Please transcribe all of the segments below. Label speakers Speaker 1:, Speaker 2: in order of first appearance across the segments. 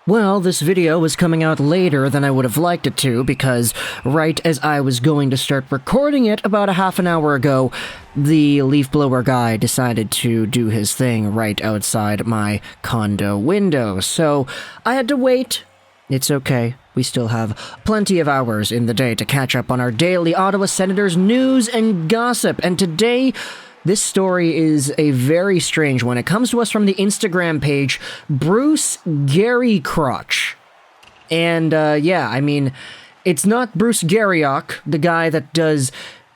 Speaker 1: Well, this video was coming out later than I would have liked it to because right as I was going to start recording it about a half an hour ago, the leaf blower guy decided to do his thing right outside my condo window. So I had to wait. It's okay. We still have plenty of hours in the day to catch up on our daily Ottawa Senators news and gossip. And today, this story is a very strange one. It comes to us from the Instagram page, Bruce Jiricek. And, it's not Bruce Jiricek, the guy that does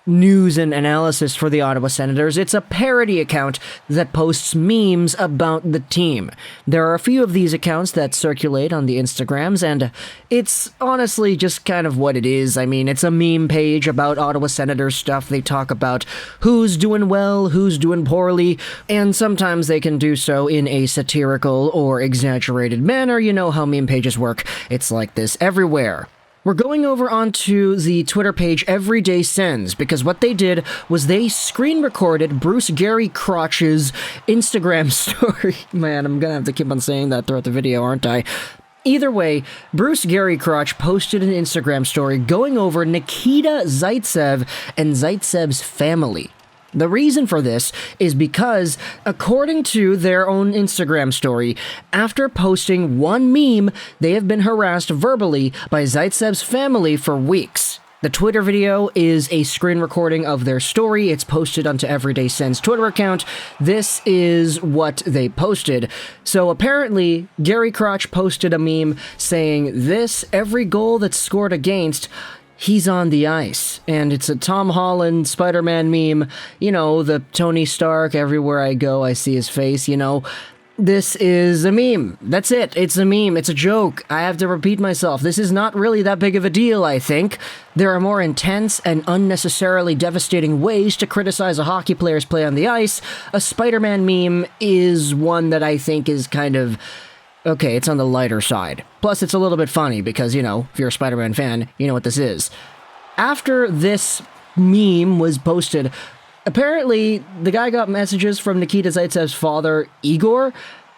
Speaker 1: news and analysis for the Ottawa Senators. It's a parody account that posts memes about the team. There are a few of these accounts that circulate on the Instagrams, and it's honestly just kind of what it is. I mean, it's a meme page about Ottawa Senators stuff. They talk about who's doing well, who's doing poorly, and sometimes they can do so in a satirical or exaggerated manner. You know how meme pages work. It's like this everywhere. We're going over onto the Twitter page Everyday Sens, because what they did was they screen recorded Bruce Jiricek's Instagram story. Man, I'm gonna have to keep on saying that throughout the video, aren't I? Either way, Bruce Jiricek posted an Instagram story going over Nikita Zaitsev and Zaitsev's family. The reason for this is because, according to their own Instagram story, after posting one meme, they have been harassed verbally by Zaitsev's family for weeks. The Twitter video is a screen recording of their story. It's posted onto Everyday Sens Twitter account. This is what they posted. So apparently, Jiricek posted a meme saying this, every goal that's scored against, he's on the ice. And it's a Tom Holland Spider-Man meme. You know, the Tony Stark, everywhere I go, I see his face, you know. This is a meme. That's it. It's a meme. It's a joke. I have to repeat myself. This is not really that big of a deal, I think. There are more intense and unnecessarily devastating ways to criticize a hockey player's play on the ice. A Spider-Man meme is one that I think is kind of... okay, it's on the lighter side. Plus, it's a little bit funny because, you know, if you're a Spider-Man fan, you know what this is. After this meme was posted, apparently the guy got messages from Nikita Zaitsev's father, Igor,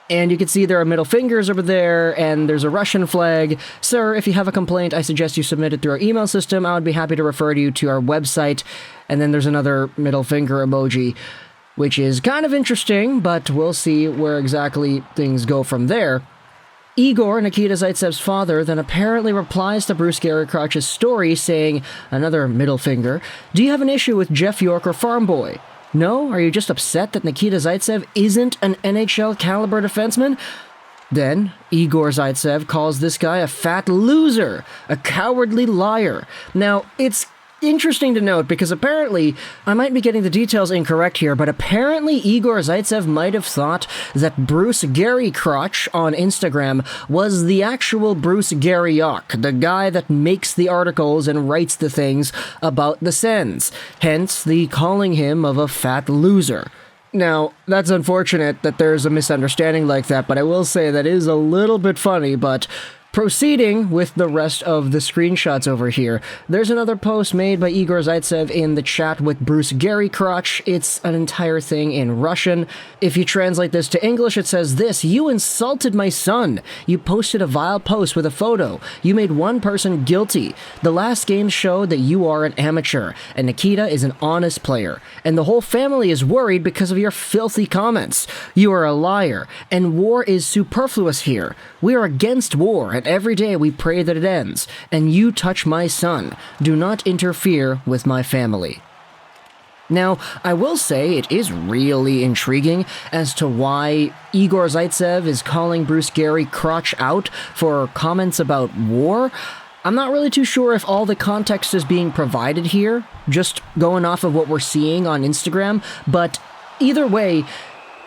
Speaker 1: and you can see there are middle fingers over there, and there's a Russian flag. Sir, if you have a complaint, I suggest you submit it through our email system. I would be happy to refer you to our website. And then there's another middle finger emoji, which is kind of interesting, but we'll see where exactly things go from there. Igor, Nikita Zaitsev's father, then apparently replies to Bruce Jiricek's story saying, another middle finger, do you have an issue with Jeff York or Farm Boy? No? Are you just upset that Nikita Zaitsev isn't an NHL caliber defenseman? Then, Igor Zaitsev calls this guy a fat loser, a cowardly liar. Now, it's interesting to note because apparently, I might be getting the details incorrect here, but apparently Igor Zaitsev might have thought that Bruce Jiricek on Instagram was the actual Bruce Jiricek, the guy that makes the articles and writes the things about the Sens, hence the calling him of a fat loser. Now, that's unfortunate that there's a misunderstanding like that, but I will say that is a little bit funny, but... proceeding with the rest of the screenshots over here, there's another post made by Igor Zaitsev in the chat with Bruce Jiricek. It's an entire thing in Russian. If you translate this to English, it says this: you insulted my son. You posted a vile post with a photo. You made one person guilty. The last game showed that you are an amateur, and Nikita is an honest player. And the whole family is worried because of your filthy comments. You are a liar, and war is superfluous here. We are against war, and every day we pray that it ends. And you touch my son. Do not interfere with my family. Now, I will say it is really intriguing as to why Igor Zaitsev is calling Bruce Jiricek out for comments about war. I'm not really too sure if all the context is being provided here, just going off of what we're seeing on Instagram, but either way,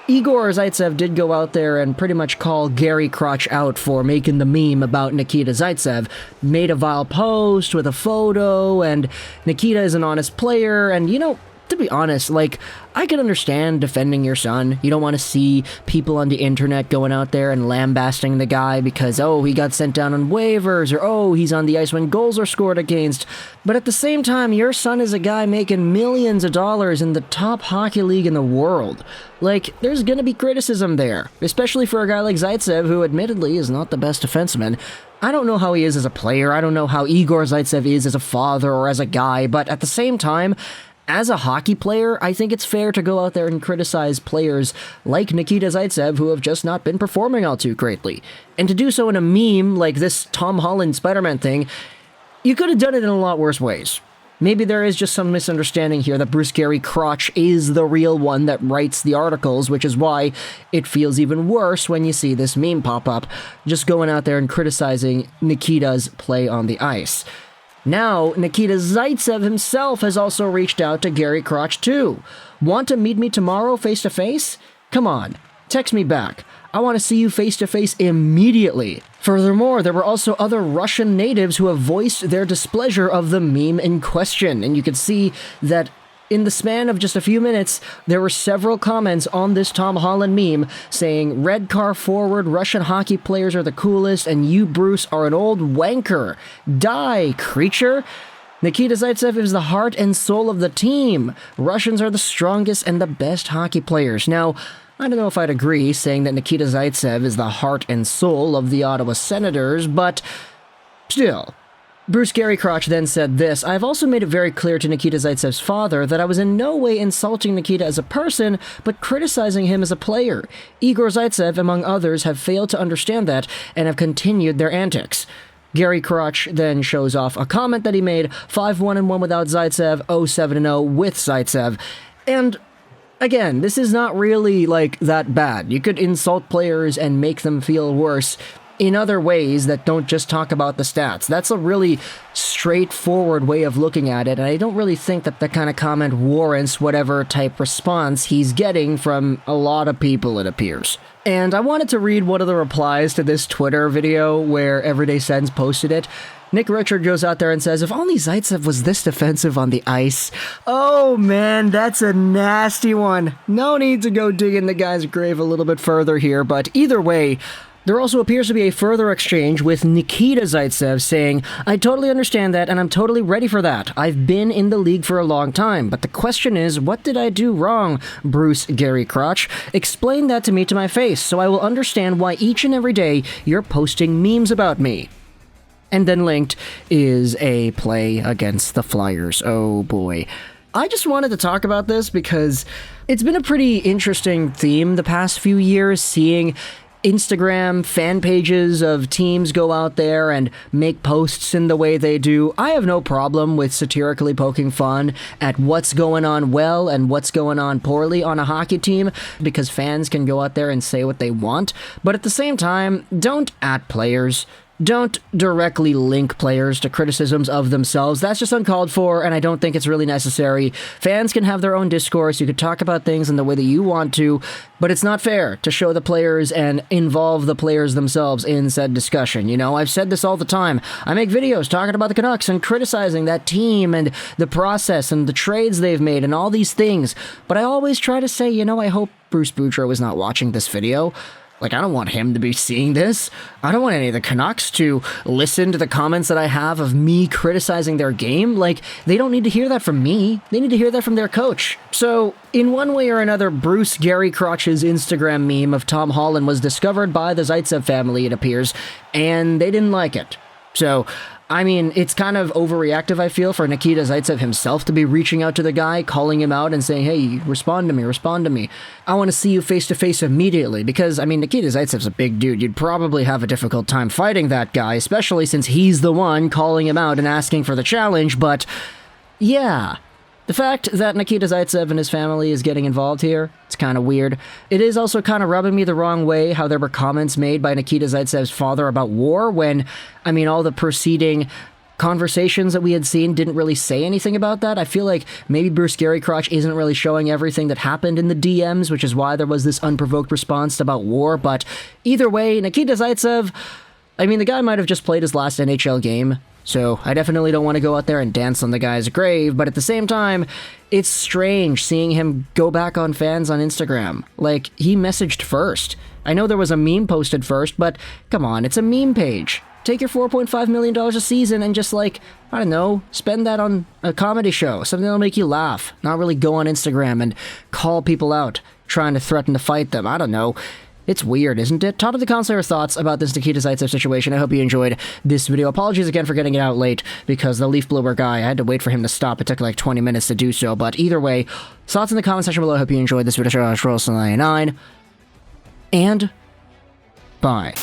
Speaker 1: Igor Zaitsev did go out there and pretty much call Jiricek out for making the meme about Nikita Zaitsev, made a vile post with a photo, and Nikita is an honest player, and you know, to be honest, like, I can understand defending your son. You don't want to see people on the internet going out there and lambasting the guy because, oh, he got sent down on waivers, or, oh, he's on the ice when goals are scored against. But at the same time, your son is a guy making millions of dollars in the top hockey league in the world. Like, there's gonna be criticism there, especially for a guy like Zaitsev, who admittedly is not the best defenseman. I don't know how he is as a player, I don't know how Igor Zaitsev is as a father or as a guy, but at the same time, as a hockey player, I think it's fair to go out there and criticize players like Nikita Zaitsev who have just not been performing all too greatly. And to do so in a meme like this Tom Holland Spider-Man thing, you could have done it in a lot worse ways. Maybe there is just some misunderstanding here that Bruce Gary Crotch is the real one that writes the articles, which is why it feels even worse when you see this meme pop up, just going out there and criticizing Nikita's play on the ice. Now, Nikita Zaitsev himself has also reached out to Gary Crotch too. Want to meet me tomorrow face-to-face? Come on, text me back. I want to see you face-to-face immediately. Furthermore, there were also other Russian natives who have voiced their displeasure of the meme in question, and you can see that in the span of just a few minutes, there were several comments on this Tom Holland meme saying, "Red car forward, Russian hockey players are the coolest, and you, Bruce, are an old wanker. Die, creature." Nikita Zaitsev is the heart and soul of the team. Russians are the strongest and the best hockey players. Now, I don't know if I'd agree saying that Nikita Zaitsev is the heart and soul of the Ottawa Senators, but still. Bruce Gary Crotch then said this, "I've also made it very clear to Nikita Zaitsev's father that I was in no way insulting Nikita as a person, but criticizing him as a player. Igor Zaitsev, among others, have failed to understand that and have continued their antics." Gary Crotch then shows off a comment that he made, 5-1-1 without Zaitsev, 0-7-0 with Zaitsev. And again, this is not really, like, that bad. You could insult players and make them feel worse in other ways that don't just talk about the stats. That's a really straightforward way of looking at it, and I don't really think that that kind of comment warrants whatever type response he's getting from a lot of people, it appears. And I wanted to read one of the replies to this Twitter video where Everyday Sens posted it. Nick Richard goes out there and says, "If only Zaitsev was this defensive on the ice." Oh man, that's a nasty one. No need to go dig in the guy's grave a little bit further here, but either way, there also appears to be a further exchange with Nikita Zaitsev saying, "I totally understand that and I'm totally ready for that. I've been in the league for a long time, but the question is, what did I do wrong, Bruce Gary Crotch? Explain that to me to my face so I will understand why each and every day you're posting memes about me." And then linked is a play against the Flyers. Oh boy. I just wanted to talk about this because it's been a pretty interesting theme the past few years, seeing Instagram fan pages of teams go out there and make posts in the way they do. I have no problem with satirically poking fun at what's going on well and what's going on poorly on a hockey team, because fans can go out there and say what they want. But at the same time, don't at players. Don't directly link players to criticisms of themselves. That's just uncalled for, and I don't think it's really necessary. Fans can have their own discourse. You can talk about things in the way that you want to, but it's not fair to show the players and involve the players themselves in said discussion. You know, I've said this all the time. I make videos talking about the Canucks and criticizing that team and the process and the trades they've made and all these things, but I always try to say, you know, I hope Bruce Boudreau is not watching this video. Like, I don't want him to be seeing this. I don't want any of the Canucks to listen to the comments that I have of me criticizing their game. Like, they don't need to hear that from me. They need to hear that from their coach. So, in one way or another, Bruce Gary Crotch's Instagram meme of Tom Holland was discovered by the Zaitsev family, it appears, and they didn't like it. So, I mean, it's kind of overreactive, I feel, for Nikita Zaitsev himself to be reaching out to the guy, calling him out and saying, "Hey, respond to me. I want to see you face-to-face immediately." Because, I mean, Nikita Zaitsev's a big dude. You'd probably have a difficult time fighting that guy, especially since he's the one calling him out and asking for the challenge, but yeah. The fact that Nikita Zaitsev and his family is getting involved here, it's kind of weird. It is also kind of rubbing me the wrong way how there were comments made by Nikita Zaitsev's father about war when, I mean, all the preceding conversations that we had seen didn't really say anything about that. I feel like maybe Bruce Gary Crotch isn't really showing everything that happened in the DMs, which is why there was this unprovoked response about war, but either way, Nikita Zaitsev, I mean, the guy might have just played his last NHL game. So I definitely don't want to go out there and dance on the guy's grave, but at the same time, it's strange seeing him go back on fans on Instagram. Like, he messaged first. I know there was a meme posted first, but come on, it's a meme page. Take your $4.5 million a season and just, like, I don't know, spend that on a comedy show, something that'll make you laugh, not really go on Instagram and call people out, trying to threaten to fight them. I don't know. It's weird, isn't it? Talk to the comments your thoughts about this NIKITA ZAITSEV situation. I hope you enjoyed this video. Apologies again for getting it out late, because the leaf blower guy, I had to wait for him to stop. It took like 20 minutes to do so, but either way, thoughts in the comment section below. I hope you enjoyed this video. Juraj, and bye.